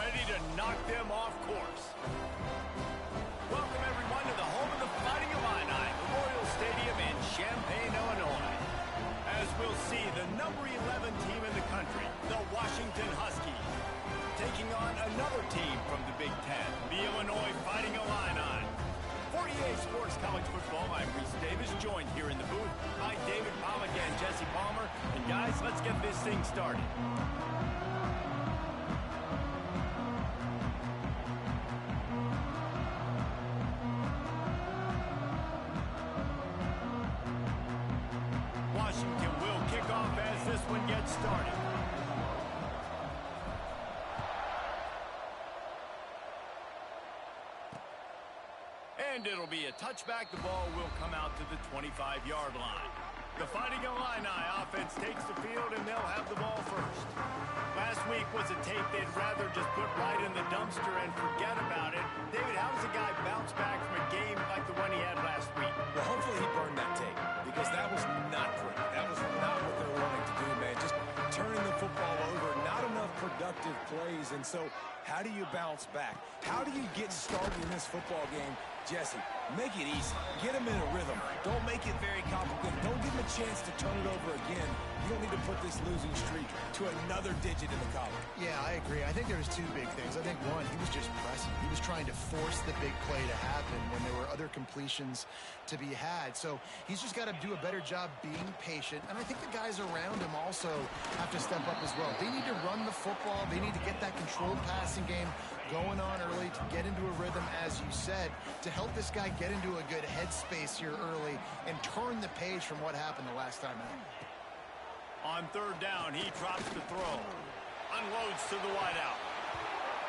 ready to knock them off course. Welcome, everyone, to the home of the Fighting Illini, Memorial Stadium in Champaign, Illinois. As we'll see, the number 11 team in the country, the Washington Huskies, taking on another team from the Big Ten, the Illinois Fighting Illini. For EA Sports College Football, I'm Reese Davis, joined here in the booth by David Pollack and Jesse Palmer. And guys, let's get this thing started. Washington will kick off as this one gets started. And it'll be a touchback. The ball will come out to the 25-yard line. The Fighting Illini offense takes the field, and they'll have the ball first. Last week was a tape they'd rather just put right in the dumpster and forget about it. David, how does a guy bounce back from a game like the one he had last week? Well, hopefully he burned that tape, because that was not pretty. That was not what they were wanting to do, man. Just turning the football over, not enough productive plays. And so how do you bounce back? How do you get started in this football game? Jesse, make it easy. Get him in a rhythm. Don't make it very complicated. Don't give him a chance to turn it over again. You don't need to put this losing streak to another digit in the column. Yeah, I agree. I think there was two big things. I think, one, he was just pressing. He was trying to force the big play to happen when there were other completions to be had. So he's just got to do a better job being patient. And I think the guys around him also have to step up as well. They need to run the football. They need to get that controlled passing game going on early to get into a rhythm, as you said, to help this guy get into a good headspace here early and turn the page from what happened the last time out. On third down, he drops the throw. Unloads to the wideout.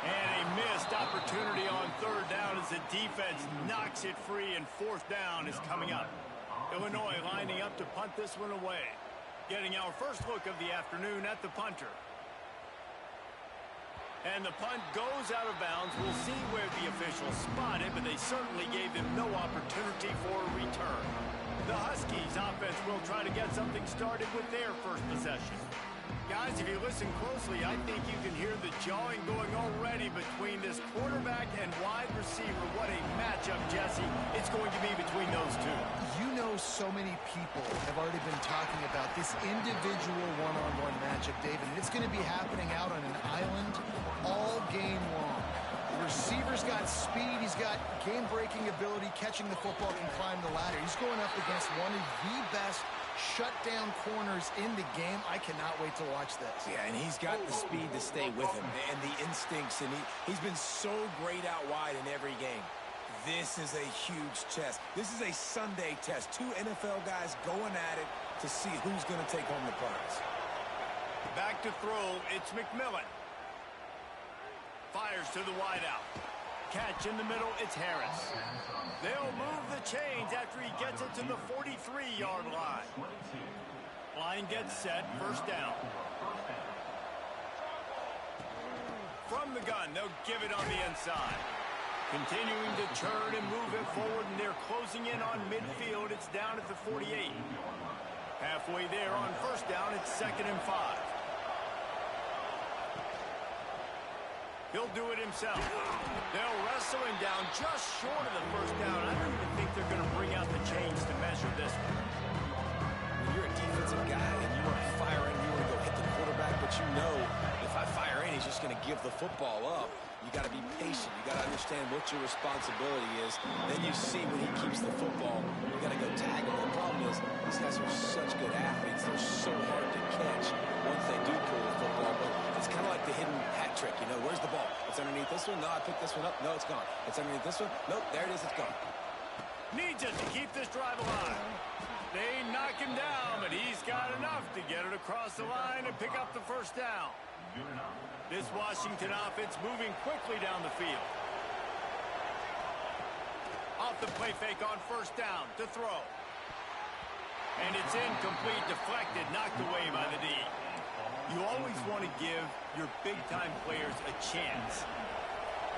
And a missed opportunity on third down as the defense knocks it free, and fourth down is coming up. Illinois lining up to punt this one away. Getting our first look of the afternoon at the punter. And the punt goes out of bounds. We'll see where the officials spot it, but they certainly gave him no opportunity for a return. The Huskies offense will try to get something started with their first possession. Guys, if you listen closely, I think you can hear the jawing going already between this quarterback and wide receiver. What a matchup, Jesse, it's going to be between those two. You know, so many people have already been talking about this individual one-on-one matchup, David, and it's going to be happening out on an island all game long. The receiver's got speed, he's got game-breaking ability, catching the football, can climb the ladder. He's going up against one of the best shutdown corners in the game. I cannot wait to watch this. Yeah, and he's got the speed to stay with him and the instincts, and he's been so great out wide in every game. This is a huge test. This is a Sunday test. Two NFL guys going at it to see who's going to take home the prize. Back to throw, it's McMillan. Fires to the wideout. Catch in the middle, it's Harris. They'll move the chains after he gets it to the 43-yard line. Line gets set, first down. From the gun, they'll give it on the inside. Continuing to turn and move it forward, and they're closing in on midfield. It's down at the 48. Halfway there on first down, it's 2nd and 5. He'll do it himself. They'll wrestle him down just short of the first down. I don't even think they're going to bring out the chains to measure this one. When you're a defensive guy and you want to fire in, you want to go hit the quarterback, but you know if I fire in, he's just going to give the football up. You got to be patient. You got to understand what your responsibility is. Then you see when he keeps the football, you got to go tag him. The problem is these guys are such good athletes. They're so hard to catch once they do pull the football. But it's kind of like the hidden hat trick. You know, where's the ball? It's underneath this one. No, I picked this one up. No, it's gone. It's underneath this one. Nope, there it is. It's gone. Needs it to keep this drive alive. They knock him down, but he's got enough to get it across the line and pick up the first down. This Washington offense moving quickly down the field. Off the play fake on first down to throw. And it's incomplete, deflected, knocked away by the D. You always want to give your big-time players a chance.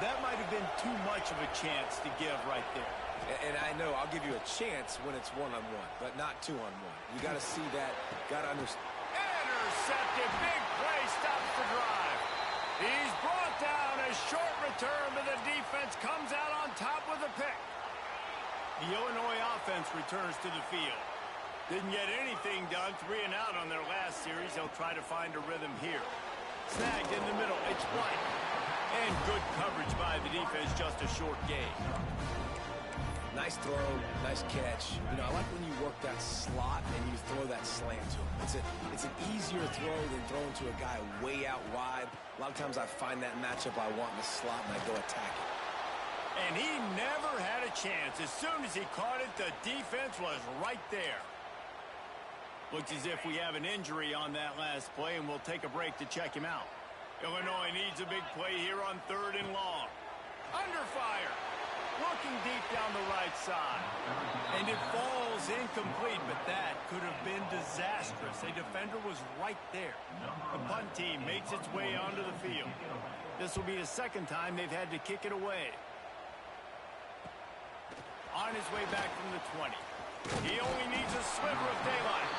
That might have been too much of a chance to give right there. And I know I'll give you a chance when it's one-on-one, but not two-on-one. You got to see that, got to understand. Intercepted, big play, stops the drive. He's brought down as short return, but the defense comes out on top with a pick. The Illinois offense returns to the field. Didn't get anything done, 3 and out on their last series. They'll try to find a rhythm here. Snagged in the middle, it's blank. And good coverage by the defense, just a short gain. Nice throw, nice catch. You know, I like when you work that slot and you throw that slant to him. It's an easier throw than throwing to a guy way out wide. A lot of times I find that matchup I want in the slot and I go attack it. And he never had a chance. As soon as he caught it, the defense was right there. Looks as if we have an injury on that last play, and we'll take a break to check him out. Illinois needs a big play here on 3rd and long. Under fire. Looking deep down the right side. And it falls incomplete, but that could have been disastrous. A defender was right there. The punt team makes its way onto the field. This will be the 2nd time they've had to kick it away. On his way back from the 20. He only needs a sliver of daylight.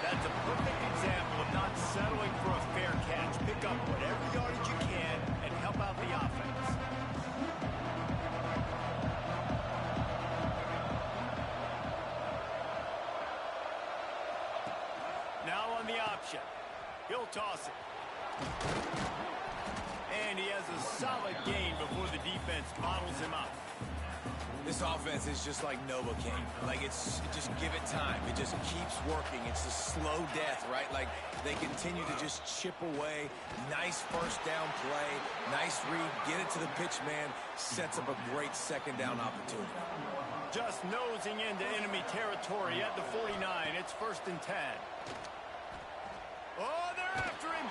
That's a perfect example of not settling for a fair catch. Pick up whatever yardage you can and help out the offense. Now on the option. He'll toss it. And he has a solid gain before the defense bottles him up. This offense is just like Novocaine. Like, it's just give it time. It just keeps working. It's a slow death, right? Like, they continue to just chip away. Nice first down play. Nice read. Get it to the pitch man. Sets up a great 2nd down opportunity. Just nosing into enemy territory at the 49. It's 1st and 10. Oh, they're after him.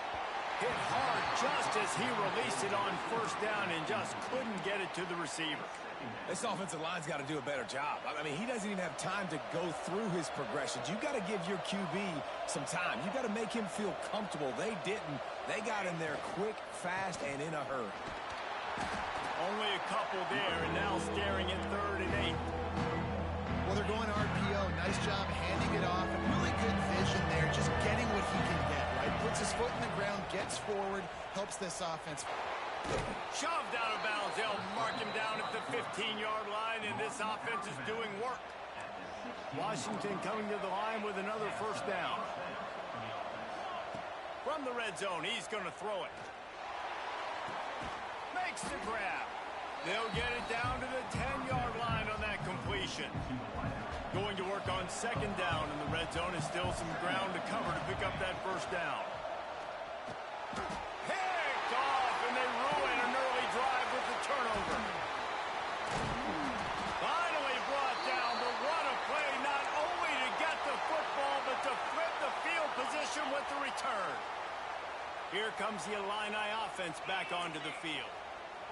Hit hard just as he released it on 1st down and just couldn't get it to the receiver. This offensive line's got to do a better job. I mean, he doesn't even have time to go through his progressions. You got to give your QB some time. You got to make him feel comfortable. They didn't. They got in there quick, fast, and in a hurry. Only a couple there, and now staring at 3rd and 8. Well, they're going RPO. Nice job handing it off. And really good vision there, just getting what he can get, right? Puts his foot in the ground, gets forward, helps this offense. Shoved out of bounds. They'll mark him down at the 15-yard line, and this offense is doing work. Washington coming to the line with another 1st down. From the red zone, he's going to throw it. Makes the grab. They'll get it down to the 10-yard line on that completion. Going to work on 2nd down in the red zone. Is still some ground to cover to pick up that 1st down. Picked off, and they ruin an early drive with the turnover. Finally brought down, but what a play, not only to get the football, but to flip the field position with the return. Here comes the Illini offense back onto the field.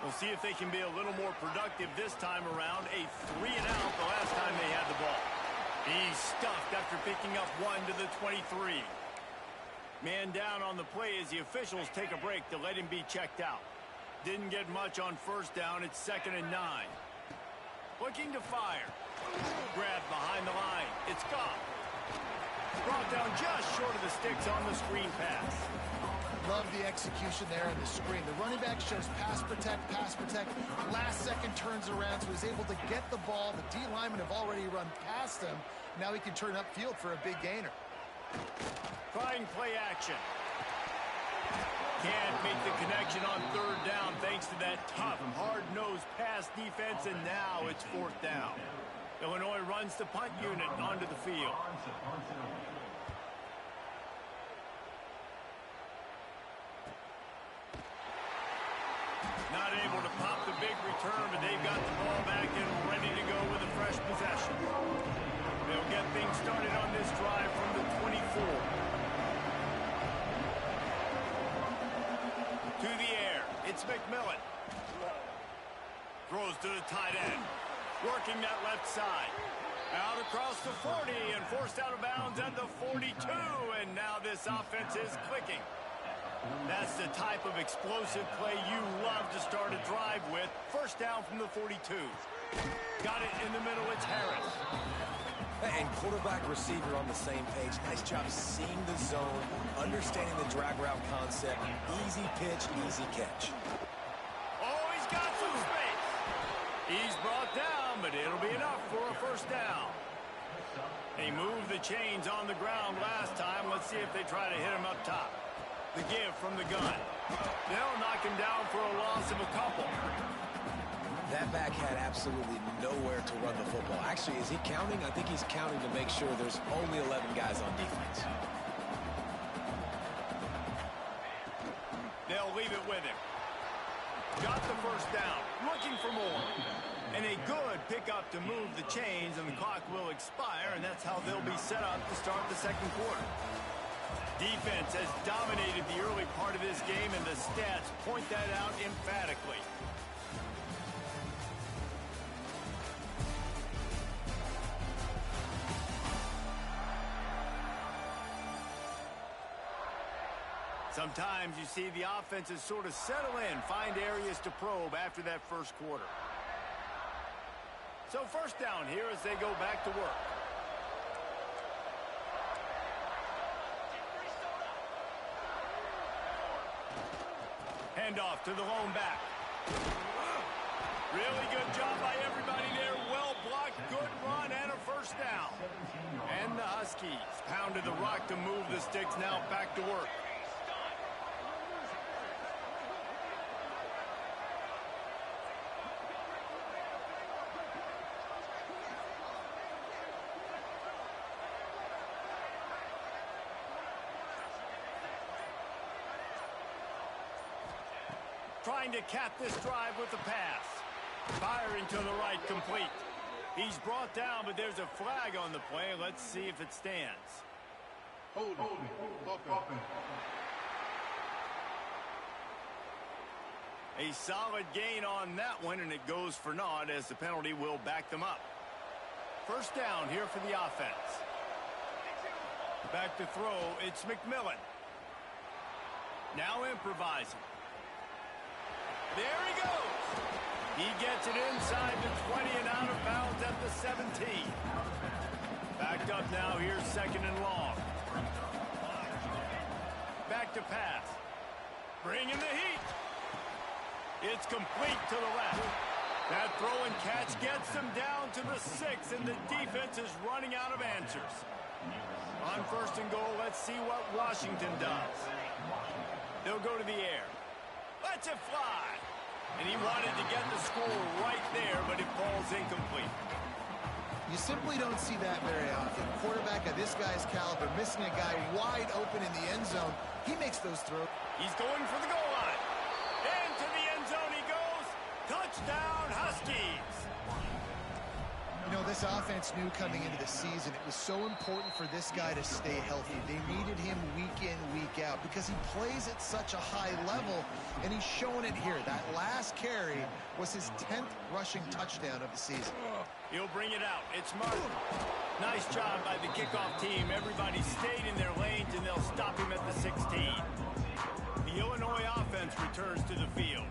We'll see if they can be a little more productive this time around. A 3 and out the last time they had the ball. He's stuffed after picking up 1 to the 23. Man down on the play as the officials take a break to let him be checked out. Didn't get much on 1st down. It's 2nd and 9. Looking to fire. Grabbed behind the line. It's gone. Brought down just short of the sticks on the screen pass. Love the execution there in the screen. The running back shows pass protect, pass protect. Last second turns around, so he's able to get the ball. The D linemen have already run past him. Now he can turn upfield for a big gainer. Trying play action. Can't make the connection on 3rd down thanks to that tough, hard-nosed pass defense, and now it's 4th down. Illinois runs the punt unit onto the field. Not able to pop the big return, but they've got the ball back and ready to go with a fresh possession. They'll get things started on this drive from the 24. To the air, it's McMillan. Throws to the tight end. Working that left side. Out across the 40 and forced out of bounds at the 42. And now this offense is clicking. That's the type of explosive play you love to start a drive with. 1st down from the 42. Got it in the middle. It's Harris. And quarterback receiver on the same page. Nice job seeing the zone, understanding the drag route concept. Easy pitch, easy catch. Oh, first down. They moved the chains on the ground last time. Let's see if they try to hit him up top. The give from the gun. They'll knock him down for a loss of a couple. That back had absolutely nowhere to run the football. Actually, is he counting? I think he's counting to make sure there's only 11 guys on defense. They'll leave it with him. Got the first down. Looking for more. And a good pickup to move the chains, and the clock will expire, and that's how they'll be set up to start the second quarter. Defense has dominated the early part of this game, and the stats point that out emphatically. Sometimes you see the offenses sort of settle in, find areas to probe after that first quarter. So first down here as they go back to work. Handoff to the lone back. Really good job by everybody there. Well blocked, good run, and a first down. And the Huskies pounded the rock to move the sticks, now back to work. Trying to cap this drive with the pass. Firing to the right, complete. He's brought down, but there's a flag on the play. Let's see if it stands. Hold it. A solid gain on that one, and it goes for naught as the penalty will back them up. First down here for the offense. Back to throw, it's McMillan. Now improvising. There he goes. He gets it inside the 20 and out of bounds at the 17. Backed up now, here's second and long. Back to pass. Bringing the heat. It's complete to the left. That throw and catch gets them down to the 6, and the defense is running out of answers. On first and goal, let's see what Washington does. They'll go to the air. Let's it fly. And he wanted to get the score right there, but it falls incomplete. You simply don't see that very often. Quarterback of this guy's caliber, missing a guy wide open in the end zone. He makes those throws. He's going for the goal line. Into the end zone he goes. Touchdown, Huskies. You know, this offense knew coming into the season it was so important for this guy to stay healthy. They needed him week in, week out because he plays at such a high level, and he's showing it here. That last carry was his 10th rushing touchdown of the season. He'll bring it out. It's Martin. Nice job by the kickoff team. Everybody stayed in their lanes, and they'll stop him at the 16. The Illinois offense returns to the field.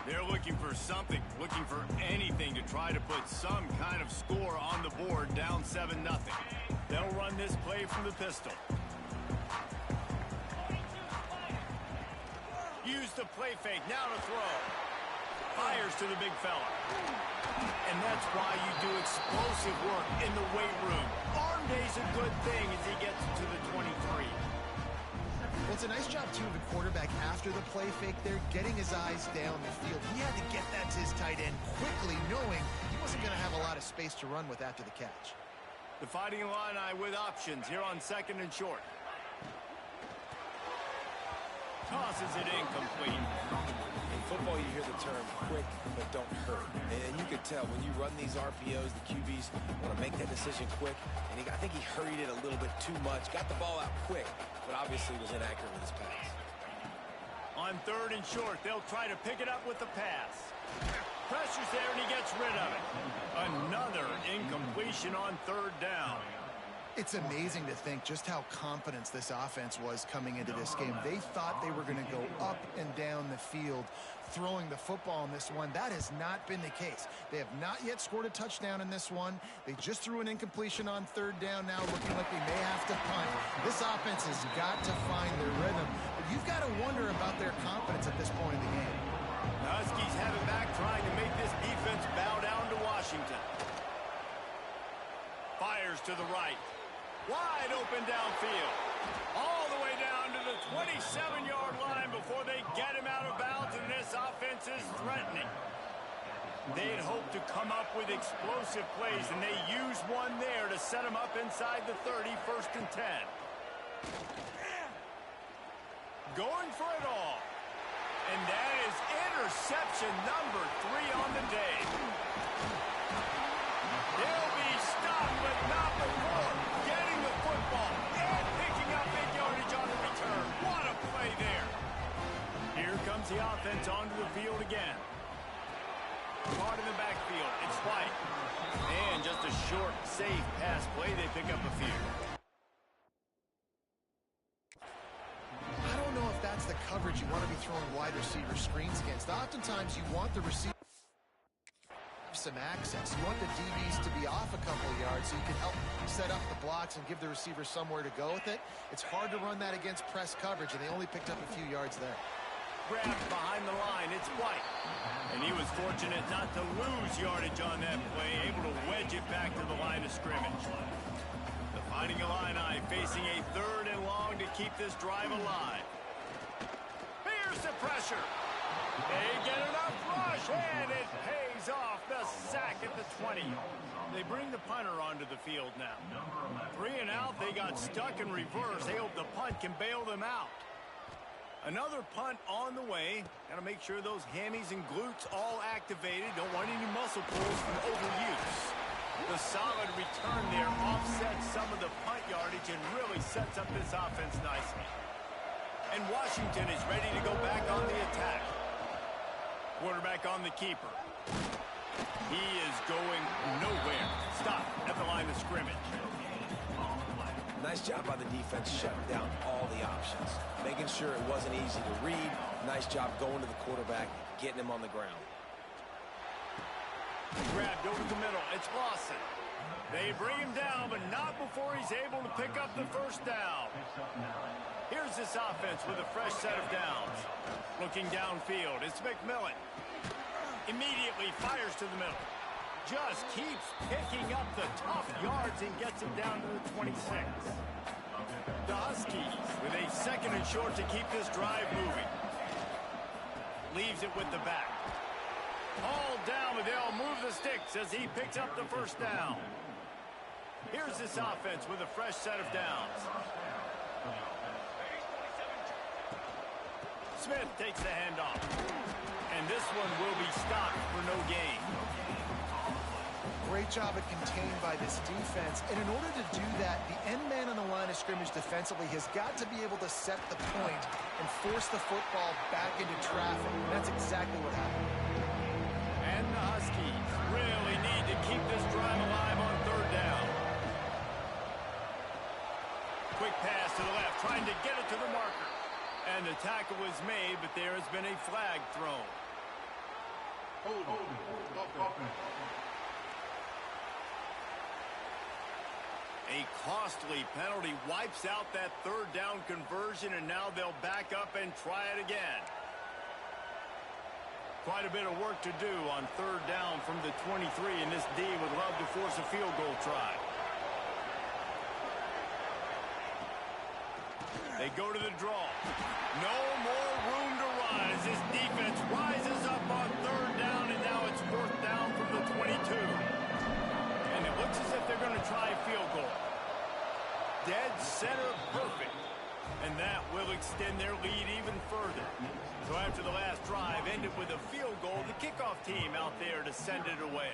They're looking for something, looking for anything to try to put some kind of score on the board, down 7-0. They'll run this play from the pistol. Use the play fake, now to throw. Fires to the big fella. And that's why you do explosive work in the weight room. Arm day's a good thing as he gets to the 23. Well, it's a nice job, too, of the quarterback after the play fake there, getting his eyes down the field. He had to get that to his tight end quickly, knowing he wasn't going to have a lot of space to run with after the catch. The Fighting Illini with options here on second and short. Tosses it incomplete. In football, you hear the term quick but don't hurt. And you could tell when you run these RPOs, the QBs want to make that decision quick. And I think he hurried it a little bit too much. Got the ball out quick, but obviously was inaccurate with his pass. On third and short, they'll try to pick it up with the pass. Pressure's there, and he gets rid of it. Another incompletion on third down. It's amazing to think just how confident this offense was coming into this game. They thought they were going to go up and down the field throwing the football in this one. That has not been the case. They have not yet scored a touchdown in this one. They just threw an incompletion on third down now, looking like they may have to punt. This offense has got to find their rhythm. But you've got to wonder about their confidence at this point in the game. The Huskies have it back, trying to make this defense bow down to Washington. wide open downfield. All the way down to the 27-yard line before they get him out of bounds, and this offense is threatening. They'd hoped to come up with explosive plays, and they used one there to set them up inside the 30, 1st and 10. Going for it all. And that is interception number 3 on the day. He'll be stopped, but not before getting the football and picking up big yardage on the return. What a play there. Here comes the offense onto the field again. Caught in the backfield. It's White. And just a short, safe pass play. They pick up a few. I don't know if that's the coverage you want to be throwing wide receiver screens against. Oftentimes, you want the receiver some access. You want the DBs to be off a couple of yards so you can help set up the blocks and give the receiver somewhere to go with it. It's hard to run that against press coverage, and they only picked up a few yards there. Grabbed behind the line. It's White. And he was fortunate not to lose yardage on that play, able to wedge it back to the line of scrimmage. The Fighting Illini facing a 3rd and long to keep this drive alive. Here's the pressure. They get enough rush, and it pays off. The sack at the 20. They bring the punter onto the field now. 3 and out. They got stuck in reverse. They hope the punt can bail them out. Another punt on the way. Got to make sure those hammies and glutes all activated. Don't want any muscle pulls from overuse. The solid return there offsets some of the punt yardage and really sets up this offense nicely. And Washington is ready to go back on the attack. Quarterback on the keeper. He is going nowhere. Stop at the line of scrimmage. Nice job by the defense shutting down all the options. Making sure it wasn't easy to read. Nice job going to the quarterback, getting him on the ground. Grabbed over the middle. It's Lawson. They bring him down, but not before he's able to pick up the 1st down. Here's this offense with a fresh set of downs. Looking downfield, it's McMillan. Immediately fires to the middle. Just keeps picking up the tough yards and gets him down to the 26. The Huskies with a 2nd and short to keep this drive moving. Leaves it with the back. Hauled down, but they'll move the sticks as he picks up the 1st down. Here's this offense with a fresh set of downs. Smith takes the handoff. And this one will be stopped for no gain. Great job at contained by this defense. And in order to do that, the end man on the line of scrimmage defensively has got to be able to set the point and force the football back into traffic. And that's exactly what happened. And the Huskies really need to keep this drive alive on 3rd down. Quick pass to the left, trying to get it to the marker. And the tackle was made, but there has been a flag thrown. A costly penalty wipes out that 3rd down conversion, and now they'll back up and try it again. Quite a bit of work to do on 3rd down from the 23, and this D would love to force a field goal try. They go to the draw. No more room to run as this defense rises up on 3rd down, and now it's 4th down from the 22. And it looks as if they're going to try a field goal. Dead center perfect. And that will extend their lead even further. So after the last drive ended with a field goal, the kickoff team out there to send it away.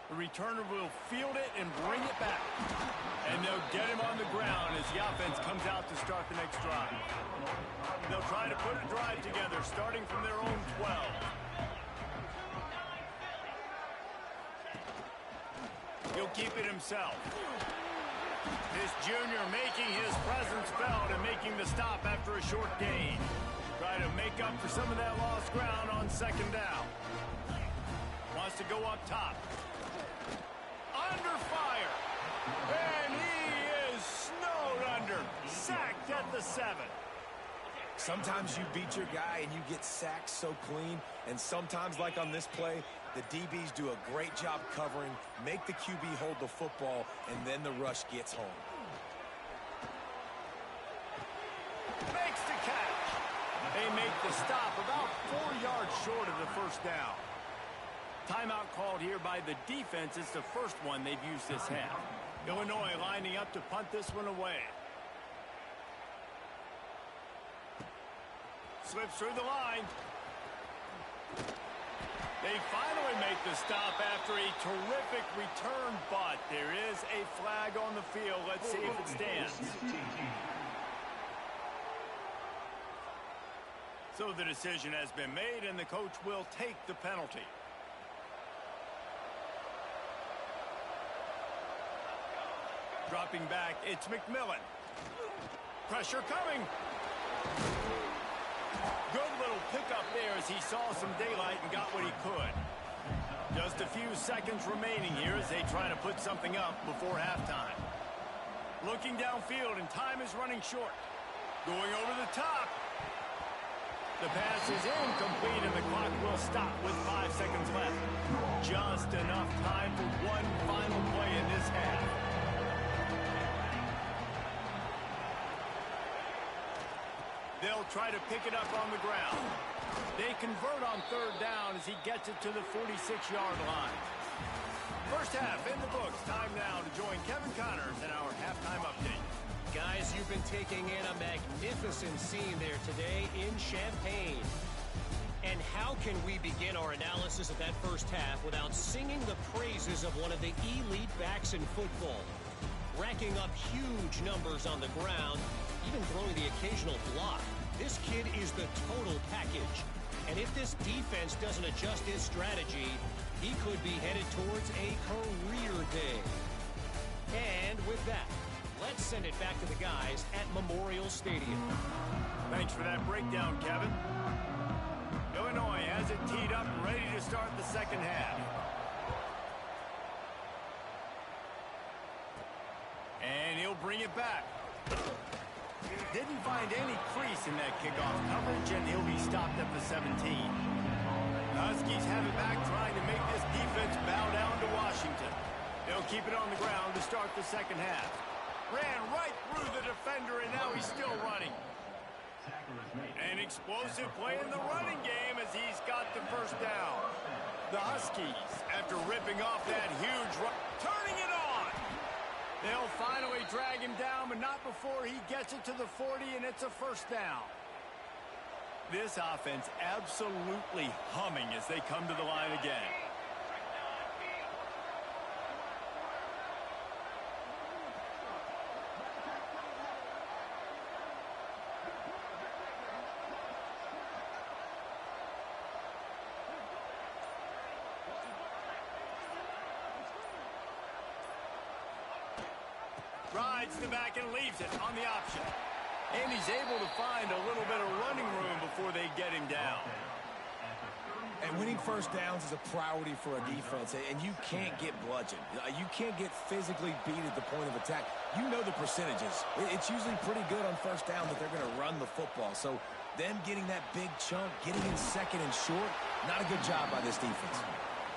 The returner will field it and bring it back. And they'll get him on the ground as the offense comes out to start the next drive. They'll try to put a drive together starting from their own 12. He'll keep it himself. This junior making his presence felt and making the stop after a short gain. Try to make up for some of that lost ground on 2nd down. Wants to go up top. Under fire. And he is snowed under. Sacked at the 7. Sometimes you beat your guy and you get sacked so clean, and sometimes, like on this play, the DBs do a great job covering, make the QB hold the football, and then the rush gets home. Makes the catch. They make the stop about 4 yards short of the first down. Timeout called here by the defense. It's the first one they've used this half. Illinois lining up to punt this one away. Slips through the line. They finally make the stop after a terrific return, but there is a flag on the field. Let's see if it stands. So the decision has been made, and the coach will take the penalty. Dropping back, it's McMillan. Pressure coming. Good little pickup there as he saw some daylight and got what he could. Just a few seconds remaining here as they try to put something up before halftime. Looking downfield, and time is running short. Going over the top. The pass is incomplete, and the clock will stop with 5 seconds left. Just enough time for one final play in this half. They'll try to pick it up on the ground. They convert on third down as he gets it to the 46-yard line. First half in the books. Time now to join Kevin Connors in our halftime update. Guys, you've been taking in a magnificent scene there today in Champaign. And how can we begin our analysis of that first half without singing the praises of one of the elite backs in football? Racking up huge numbers on the ground, even throwing the occasional block. This kid is the total package. And if this defense doesn't adjust his strategy, he could be headed towards a career day. And with that, let's send it back to the guys at Memorial Stadium. Thanks for that breakdown, Kevin. Illinois has it teed up, ready to start the second half. And he'll bring it back. Didn't find any crease in that kickoff coverage, and he'll be stopped at the 17. The Huskies have it back, trying to make this defense bow down to Washington. They'll keep it on the ground to start the second half. Ran right through the defender, and now he's still running. An explosive play in the running game as he's got the first down. The Huskies, after ripping off that huge run, turning it on. They'll finally drag him down, but not before he gets it to the 40, and it's a first down. This offense absolutely humming as they come to the line again. Rides the back and leaves it on the option. And he's able to find a little bit of running room before they get him down. And winning first downs is a priority for a defense, and you can't get bludgeoned. You can't get physically beat at the point of attack. You know the percentages. It's usually pretty good on first down that they're going to run the football. So them getting that big chunk, getting in second and short, not a good job by this defense.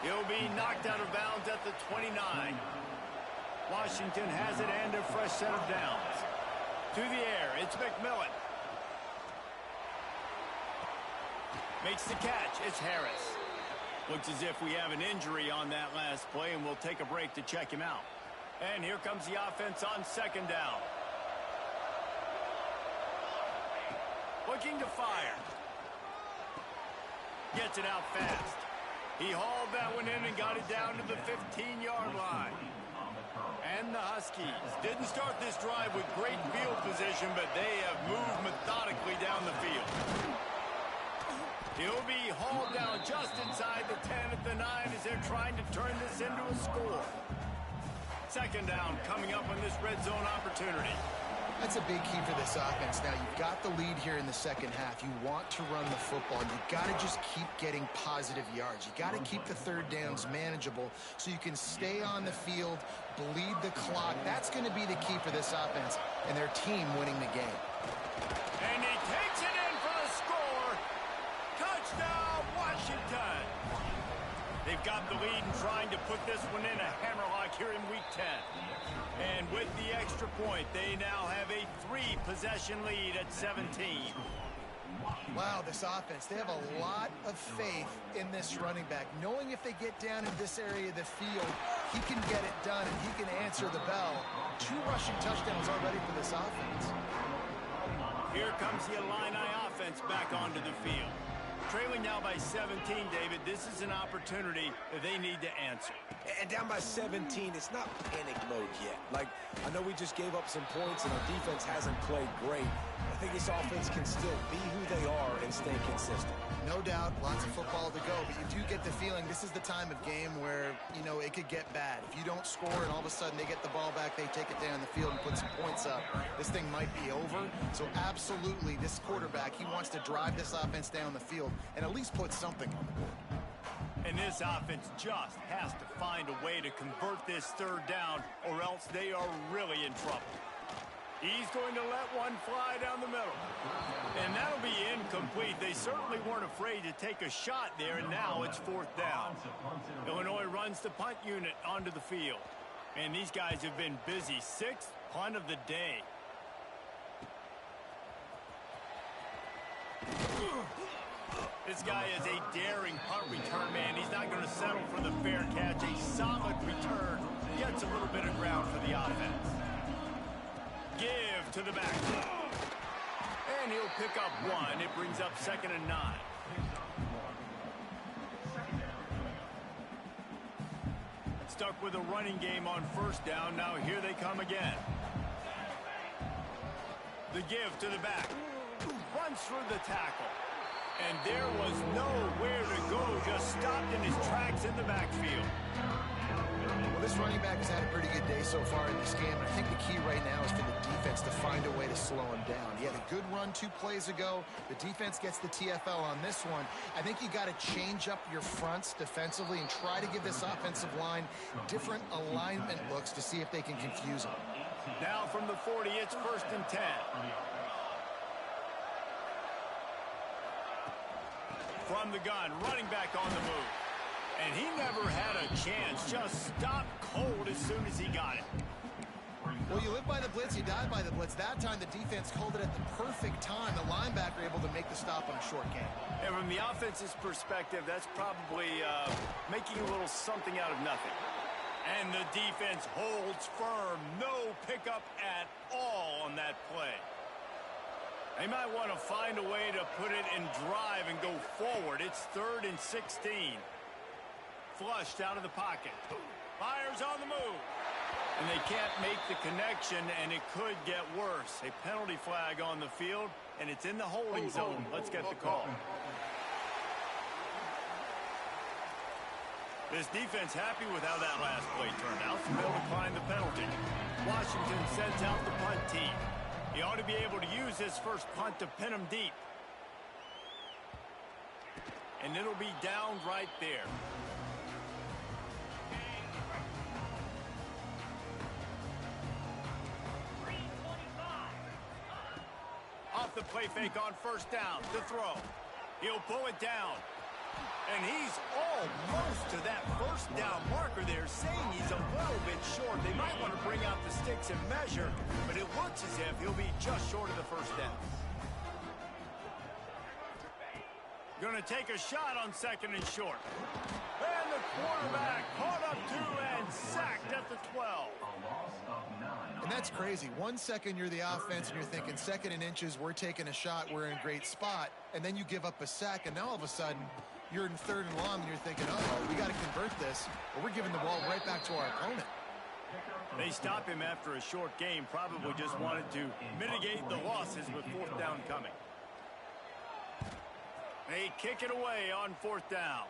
He'll be knocked out of bounds at the 29. Washington has it and a fresh set of downs. To the air, it's McMillan. Makes the catch, it's Harris. Looks as if we have an injury on that last play, and we'll take a break to check him out. And here comes the offense on second down. Looking to fire. Gets it out fast. He hauled that one in and got it down to the 15-yard line. And the Huskies didn't start this drive with great field position, but they have moved methodically down the field. He'll be hauled down just inside the 10 at the 9 as they're trying to turn this into a score. Second down coming up on this red zone opportunity. That's a big key for this offense. Now, you've got the lead here in the second half. You want to run the football. You've got to just keep getting positive yards. You've got to keep the third downs manageable so you can stay on the field, bleed the clock. That's going to be the key for this offense and their team winning the game. And he takes it in Washington. They've got the lead and trying to put this one in a hammerlock here in Week 10. And with the extra point, they now have a 3-possession lead at 17. Wow, this offense, they have a lot of faith in this running back. Knowing if they get down in this area of the field, he can get it done and he can answer the bell. 2 rushing touchdowns already for this offense. Here comes the Illini offense back onto the field. Trailing now by 17, David, this is an opportunity that they need to answer. And down by 17, it's not panic mode yet. Like, I know we just gave up some points and our defense hasn't played great. I think this offense can still be who they are and stay consistent. No doubt, lots of football to go, but you do get the feeling this is the time of game where, you know, it could get bad. If you don't score and all of a sudden they get the ball back, they take it down the field and put some points up, this thing might be over. So absolutely, this quarterback, he wants to drive this offense down the field and at least put something on the board. And this offense just has to find a way to convert this third down or else they are really in trouble. He's going to let one fly down the middle. And that'll be incomplete. They certainly weren't afraid to take a shot there, and now it's 4th down. Illinois runs the punt unit onto the field. And these guys have been busy. 6th punt of the day. This guy is a daring punt return man. He's not going to settle for the fair catch. A solid return. Gets a little bit of ground for the offense. Give to the back. And he'll pick up 1. It brings up 2nd and 9. Stuck with a running game on 1st down. Now here they come again. The give to the back. Runs through the tackle. And there was nowhere to go. Just stopped in his tracks in the backfield. Well, this running back has had a pretty good day so far in this game. And I think the key right now is for the defense to find a way to slow him down. He had a good run 2 plays ago. The defense gets the TFL on this one. I think you got to change up your fronts defensively and try to give this offensive line different alignment looks to see if they can confuse him. Now from the 40, it's 1st and 10. From the gun, running back on the move. And he never had a chance. Just stopped cold as soon as he got it. Well, you live by the blitz, you die by the blitz. That time the defense called it at the perfect time. The linebacker able to make the stop on a short game. And from the offense's perspective, that's probably making a little something out of nothing. And the defense holds firm. No pickup at all on that play. They might want to find a way to put it in drive and go forward. It's 3rd and 16. Flushed out of the pocket. Fires on the move. And they can't make the connection, and it could get worse. A penalty flag on the field, and it's in the holding zone. Let's get the call. This defense happy with how that last play turned out, so they'll decline the penalty. Washington sends out the punt team. He ought to be able to use his first punt to pin him deep. And it'll be down right there. Off the play fake on 1st down. The throw. He'll pull it down. And he's almost to that 1st down marker there, saying he's a little bit short. They might want to bring out the sticks and measure, but it looks as if he'll be just short of the 1st down. Going to take a shot on 2nd and short. And the quarterback caught up to and sacked at the 12. And that's crazy. 1 second you're the offense and you're thinking 2nd and inches, we're taking a shot, we're in a great spot. And then you give up a sack, and now all of a sudden you're in 3rd and long and you're thinking, oh, we got to convert this, or we're giving the ball right back to our opponent. They stop him after a short game, probably just wanted to mitigate the losses with 4th down coming. They kick it away on 4th down.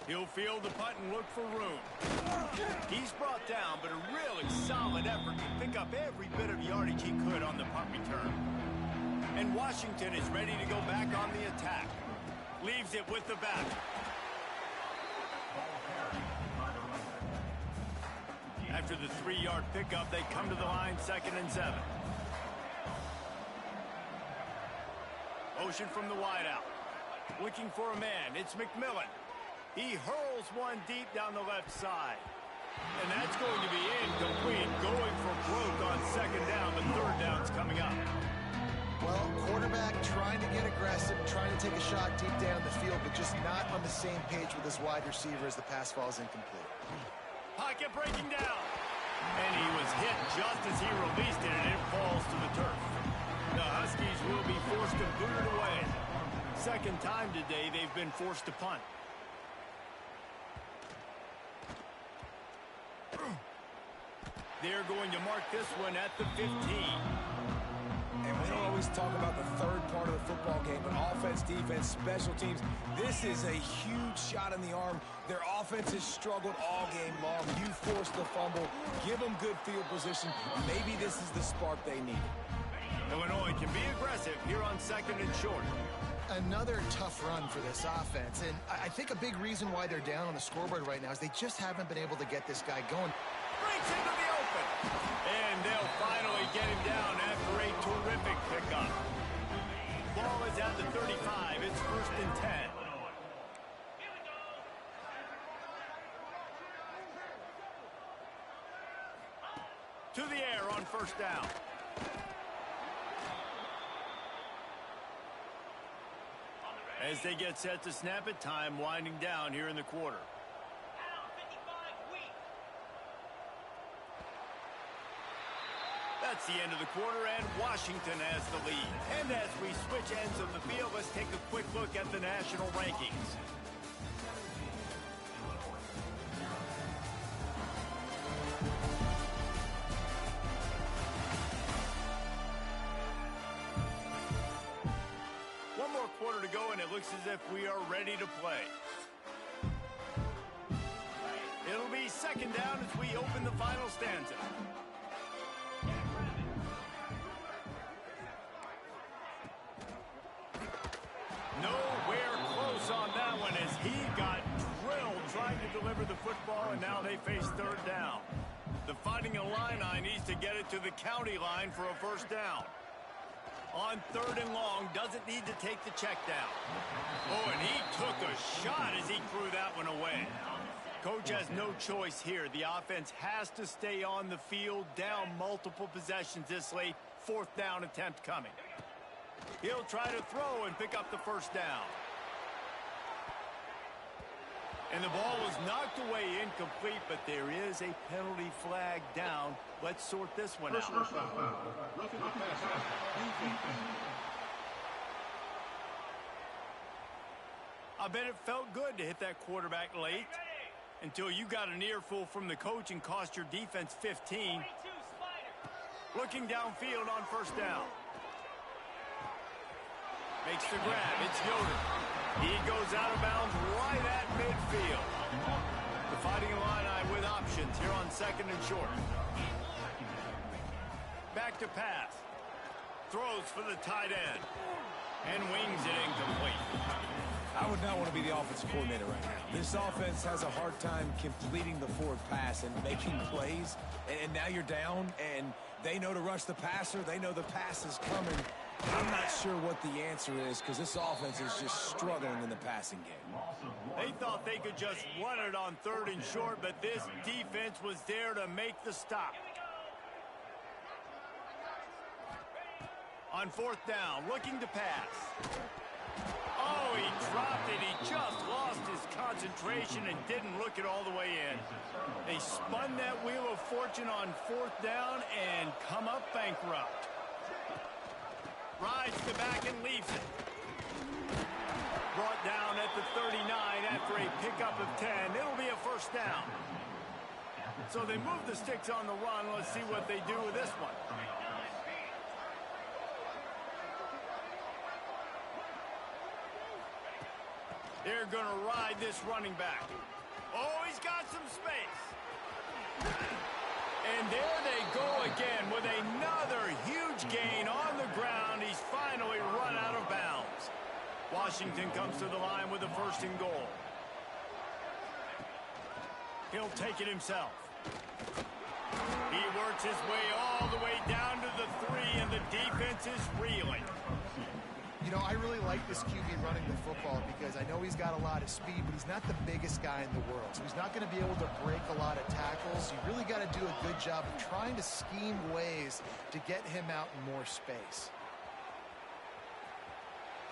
He'll field the punt and look for room. He's brought down, but a really solid effort to pick up every bit of yardage he could on the punt return. And Washington is ready to go back on the attack. Leaves it with the back. After the 3-yard pickup, they come to the line, 2nd and 7. Motion from the wideout. Looking for a man. It's McMillan. He hurls one deep down the left side. And that's going to be incomplete. Going for broke on second down, but third down's coming up. Well, quarterback trying to get aggressive, trying to take a shot deep down the field, but just not on the same page with his wide receiver as the pass falls incomplete. Pocket breaking down. And he was hit just as he released it, and it falls to the turf. The Huskies will be forced to boot it away. Second time today they've been forced to punt. They're going to mark this one at the 15. And we don't always talk about the third part of the football game, but offense, defense, special teams, this is a huge shot in the arm. Their offense has struggled all game long. You force the fumble, give them good field position. Maybe this is the spark they need. Illinois can be aggressive here on second and short. Another tough run for this offense, and I think a big reason why they're down on the scoreboard right now is they just haven't been able to get this guy going. Breaks into the open. And they'll finally get him down after a terrific pickup. Ball is at the 35. It's first and 10. To the air on first down. As they get set to snap it, time winding down here in the quarter. That's the end of the quarter, and Washington has the lead. And as we switch ends of the field, let's take a quick look at the national rankings. One more quarter to go, and it looks as if we are ready to play. It'll be second down as we open the final stanza. Nowhere close on that one as he got drilled trying to deliver the football, and now they face third down. The Fighting Illini needs to get it to the county line for a first down. On third and long, doesn't need to take the check down. Oh, and he took a shot as he threw that one away. Coach has no choice here. The offense has to stay on the field, down multiple possessions this late. Fourth down attempt coming. He'll try to throw and pick up the first down. And the ball was knocked away incomplete, but there is a penalty flag down. Let's sort this one out. I bet it felt good to hit that quarterback late until you got an earful from the coach and cost your defense 15. Looking downfield on first down. Makes the grab. It's Yoder. He goes out of bounds right at midfield. The Fighting Illini with options here on second and short. Back to pass. Throws for the tight end. And wings it incomplete. I would not want to be the offensive coordinator right now. This offense has a hard time completing the forward pass and making plays. And now you're down, and they know to rush the passer. They know the pass is coming. I'm not sure what the answer is because this offense is just struggling in the passing game. They thought they could just run it on third and short, but this defense was there to make the stop. On fourth down, looking to pass. Oh, he dropped it. He just lost his concentration and didn't look it all the way in. They spun that wheel of fortune on fourth down and come up bankrupt. Rides the back and leaves it. Brought down at the 39 after a pickup of 10. It'll be a first down. So they move the sticks on the run. Let's see what they do with this one. They're going to ride this running back. Oh, he's got some space. And there they go again with another huge gain on the ground. He's finally run out of bounds. Washington comes to the line with a first and goal. He'll take it himself. He works his way all the way down to the 3, and the defense is reeling. You You know, I really like this QB running the football because I know he's got a lot of speed, but he's not the biggest guy in the world. So he's not going to be able to break a lot of tackles. You really got to do a good job of trying to scheme ways to get him out in more space.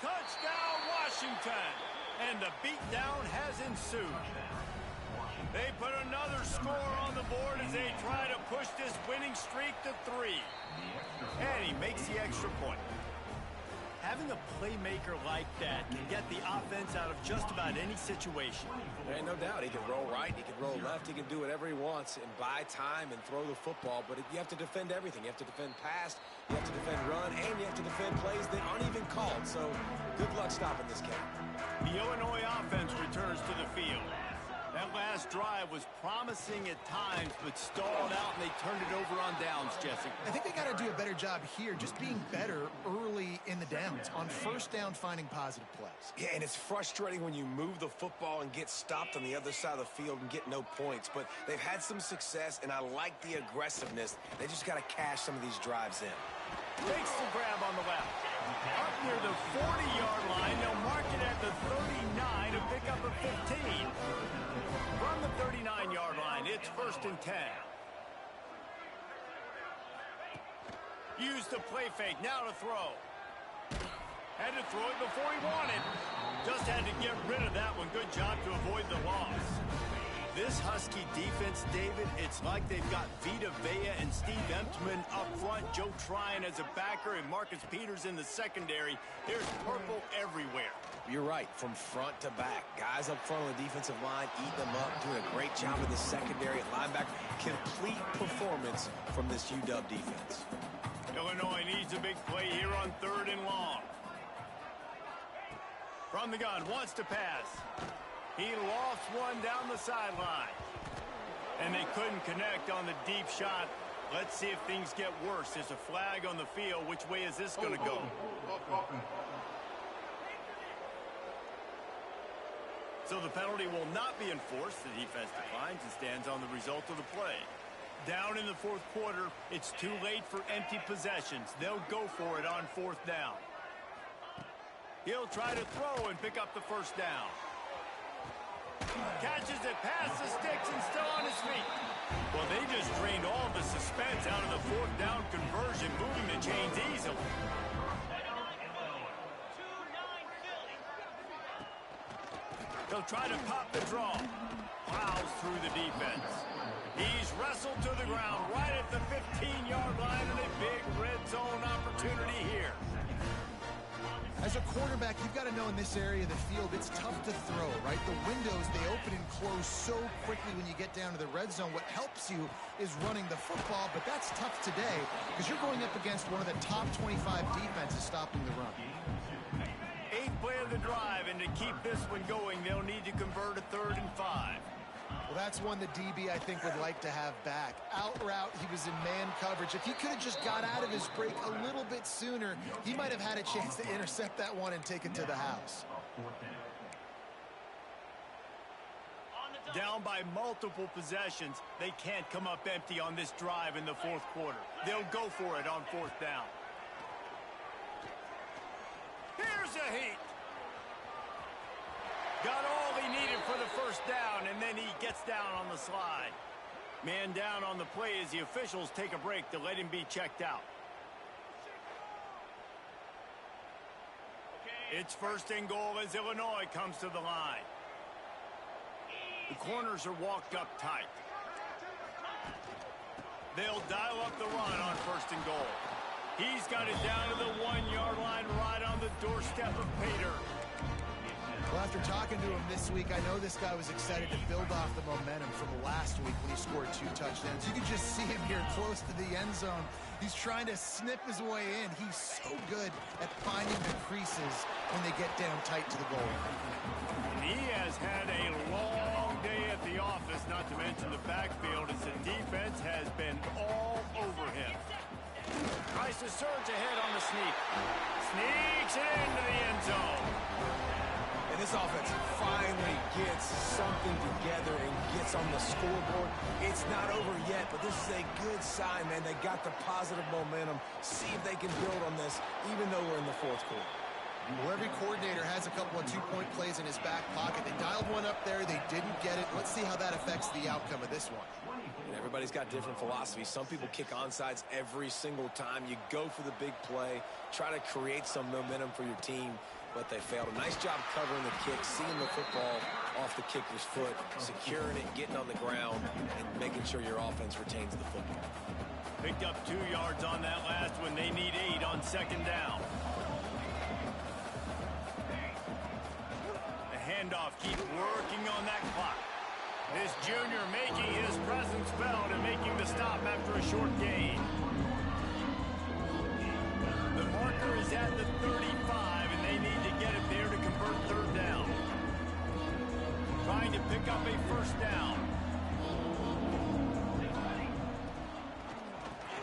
Touchdown, Washington! And the beatdown has ensued. They put another score on the board as they try to push this winning streak to 3. And he makes the extra point. Having a playmaker like that can get the offense out of just about any situation. There ain't no doubt. He can roll right, he can roll left, he can do whatever he wants and buy time and throw the football, but you have to defend everything. You have to defend pass, you have to defend run, and you have to defend plays that aren't even called. So good luck stopping this cat. The Illinois offense returns to the field. That last drive was promising at times, but stalled out, and they turned it over on downs, Jesse. I think they got to do a better job here, just being better early in the downs, on first down finding positive plays. Yeah, and it's frustrating when you move the football and get stopped on the other side of the field and get no points, but they've had some success, and I like the aggressiveness. They just got to cash some of these drives in. Takes the grab on the left. Up near the 40-yard line, they'll mark it at the 39 to pick up a 15. From the 39-yard line, it's 1st and 10. Use the play fake, now to throw. Had to throw it before he wanted. Just had to get rid of that one. Good job to avoid the loss. This Husky defense, David, it's like they've got Vita Vea and Steve Emptman up front, Joe Tryon as a backer, and Marcus Peters in the secondary. There's purple everywhere. You're right, from front to back. Guys up front on the defensive line, eating them up, doing a great job in the secondary at linebacker. Complete performance from this UW defense. Illinois needs a big play here on 3rd and long. From the gun, wants to pass. He lofts one down the sideline. And they couldn't connect on the deep shot. Let's see if things get worse. There's a flag on the field. Which way is this going to go? So the penalty will not be enforced. The defense declines and stands on the result of the play. Down in the 4th quarter, it's too late for empty possessions. They'll go for it on 4th down. He'll try to throw and pick up the 1st down. Catches it past the sticks and still on his feet. Well, they just drained all the suspense out of the 4th down conversion, moving the chains easily. They'll try to pop the draw. Plows through the defense. He's wrestled to the ground right at the 15-yard line, and a big red zone opportunity here. As a quarterback, you've got to know in this area of the field, it's tough to throw, right? The windows, they open and close so quickly when you get down to the red zone. What helps you is running the football, but that's tough today because you're going up against one of the top 25 defenses stopping the run. 8th play of the drive, and to keep this one going, they'll need to convert a 3rd and 5. Well, that's one the DB, I think, would like to have back. Out route, he was in man coverage. If he could have just got out of his break a little bit sooner, he might have had a chance to intercept that one and take it to the house. Down by multiple possessions, they can't come up empty on this drive in the 4th quarter. They'll go for it on 4th down. Here's a heat. Got all he needed for the 1st down, and then he gets down on the slide. Man down on the play as the officials take a break to let him be checked out. It's 1st and goal as Illinois comes to the line. The corners are walked up tight. They'll dial up the run on 1st and goal. He's got it down to the 1-yard line right on the doorstep of Pater. Well, after talking to him this week, I know this guy was excited to build off the momentum from last week when he scored 2 touchdowns. You can just see him here close to the end zone. He's trying to snip his way in. He's so good at finding the creases when they get down tight to the goal. And he has had a long day at the office, not to mention the backfield, as the defense has been all over him. Tries to surge ahead on the sneak. Sneaks it into the end zone. And this offense finally gets something together and gets on the scoreboard. It's not over yet, but this is a good sign, man. They got the positive momentum. See if they can build on this, even though we're in the 4th quarter. Well, every coordinator has a couple of two-point plays in his back pocket. They dialed one up there. They didn't get it. Let's see how that affects the outcome of this one. And everybody's got different philosophies. Some people kick onside every single time. You go for the big play, try to create some momentum for your team, but they failed. A nice job covering the kick, seeing the football off the kicker's foot, securing it, getting on the ground, and making sure your offense retains the football. Picked up 2 yards on that last one. They need 8 on second down. The handoff, keep working on that clock. This junior making his presence felt and making the stop after a short gain. The marker is at the 35, and they need to get it there to convert third down. Trying to pick up a first down.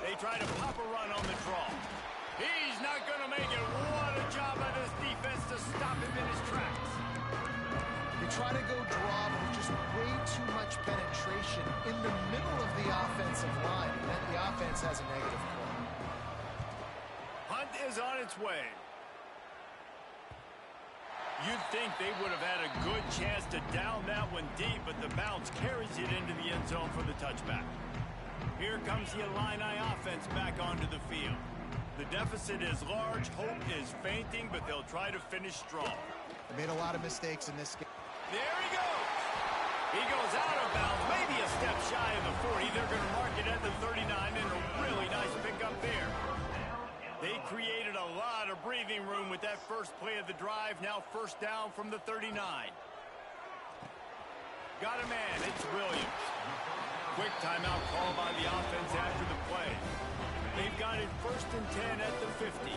They try to pop a run on the draw. He's not going to make it. What a job by this defense to stop him in his tracks. They try to go draw, but there's just way too much penetration in the middle of the offensive line, and then the offense has a negative call. Hunt is on its way. You'd think they would have had a good chance to down that one deep, but the bounce carries it into the end zone for the touchback. Here comes the Illini offense back onto the field. The deficit is large, hope is fainting, but they'll try to finish strong. They made a lot of mistakes in this game. There he goes. He goes out of bounds, maybe a step shy of the 40. They're going to mark it at the 39, and a really nice pickup there. They created a lot of breathing room with that first play of the drive. Now first down from the 39. Got a man, it's Williams. Quick timeout call by the offense after the play. They've got it first and 10 at the 50.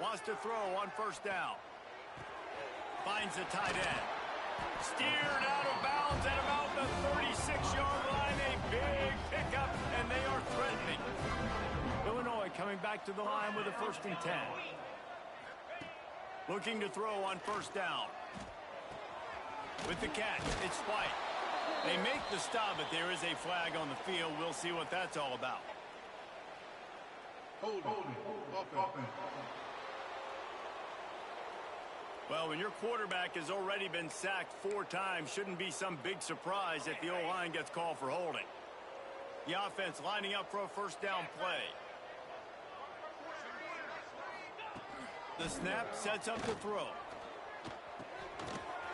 Wants to throw on first down. Finds the tight end. Steered out of bounds at about the 36-yard line. A big pickup, and they are threatening. Illinois coming back to the line with a first and 10. Looking to throw on first down. With the catch, it's White. They make the stop, but there is a flag on the field. We'll see what that's all about. Hold it. Well, when your quarterback has already been sacked 4 times, shouldn't be some big surprise if the O-line gets called for holding. The offense lining up for a first down play. The snap sets up the throw.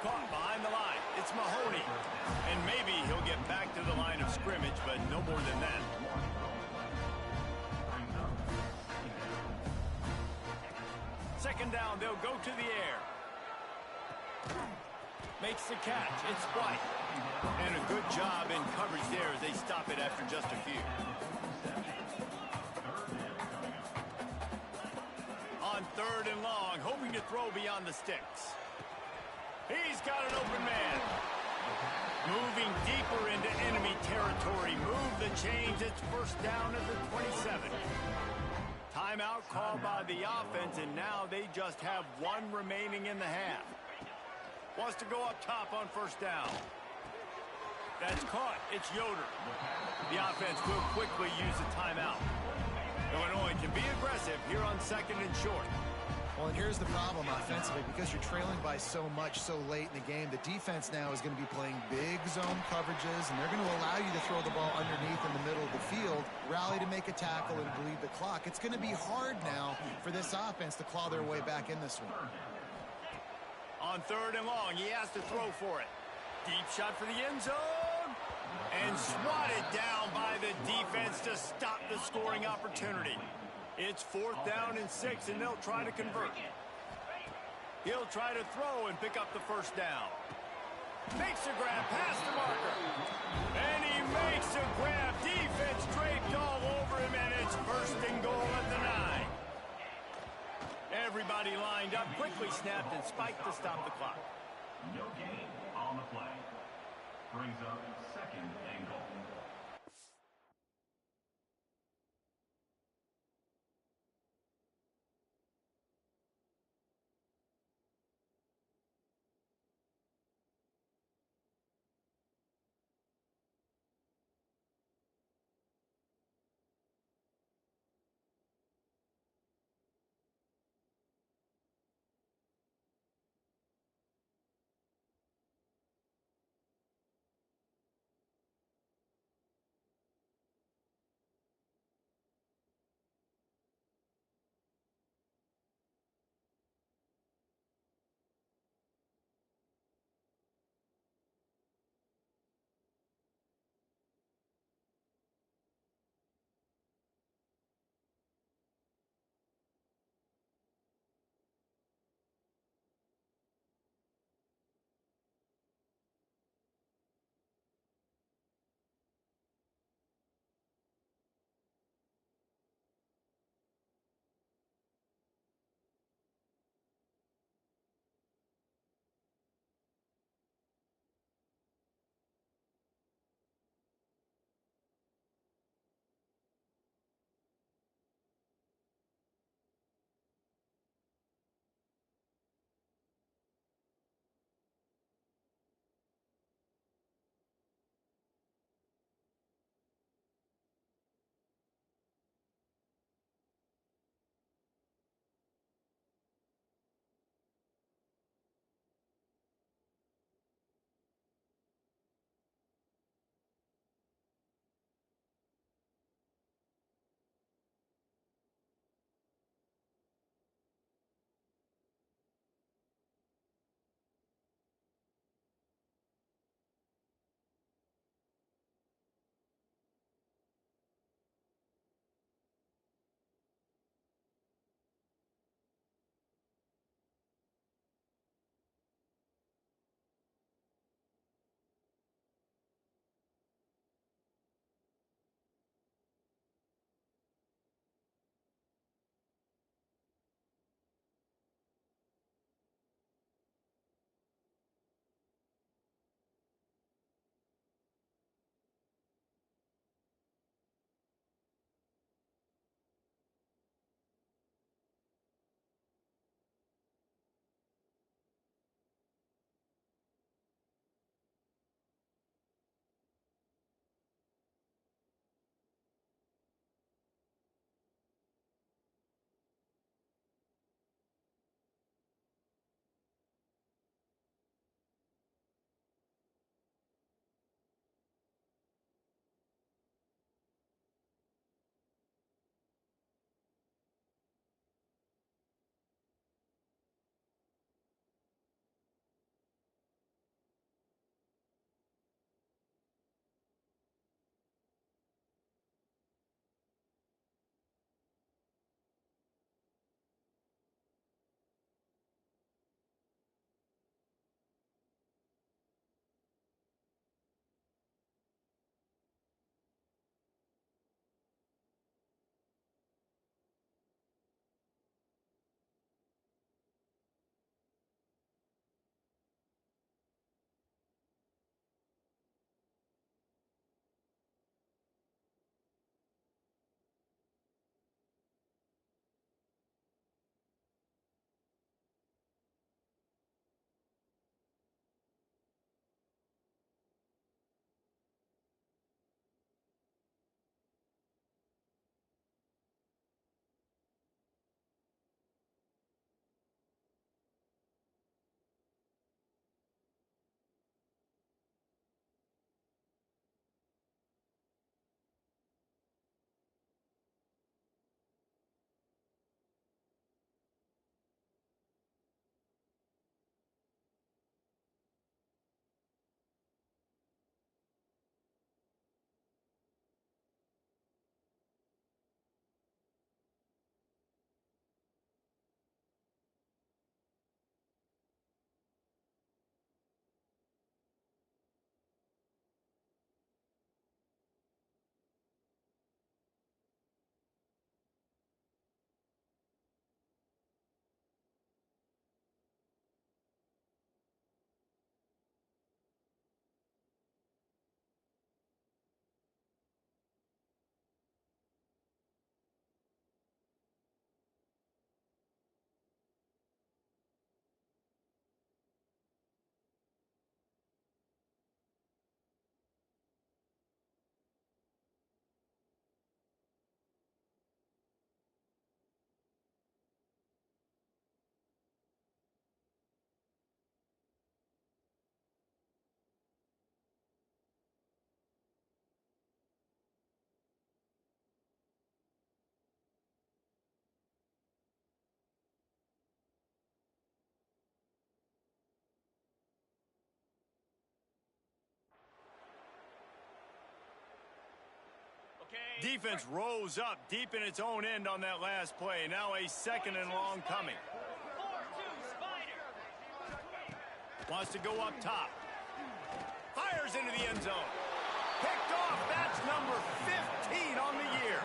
Caught behind the line. It's Mahoney. And maybe he'll get back to the line of scrimmage, but no more than that. Second down, they'll go to the air. Makes the catch. It's White. And a good job in coverage there as they stop it after just a few. On third and long, hoping to throw beyond the sticks. He's got an open man. Moving deeper into enemy territory. Move the chains. It's first down at the 27. Timeout called by the offense, and now they just have 1 remaining in the half. Wants to go up top on first down. That's caught. It's Yoder. The offense will quickly use a timeout. Illinois can be aggressive here on second and short. Well, and here's the problem offensively. Because you're trailing by so much so late in the game, the defense now is going to be playing big zone coverages, and they're going to allow you to throw the ball underneath in the middle of the field, rally to make a tackle, and bleed the clock. It's going to be hard now for this offense to claw their way back in this one. On third and long, he has to throw for it. Deep shot for the end zone. And swatted down by the defense to stop the scoring opportunity. It's fourth down and 6, and they'll try to convert. He'll try to throw and pick up the first down. Makes a grab past the marker. And he makes a grab. Defense draped all over him, and it's first and goal at the 9. Everybody lined up, quickly snapped and spiked to stop the clock. No gain on the play. Brings up second and goal. defense rose up deep in its own end on that last play. Now a 2nd and long coming. Wants to go up top. Fires into the end zone. Picked off. That's number 15 on the year.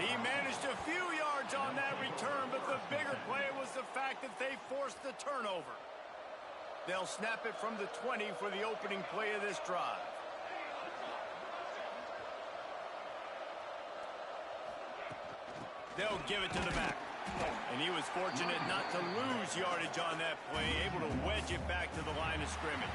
He managed a few yards on that return, but the bigger play was the fact that they forced the turnover. They'll snap it from the 20 for the opening play of this drive. They'll give it to the back. And he was fortunate not to lose yardage on that play, able to wedge it back to the line of scrimmage.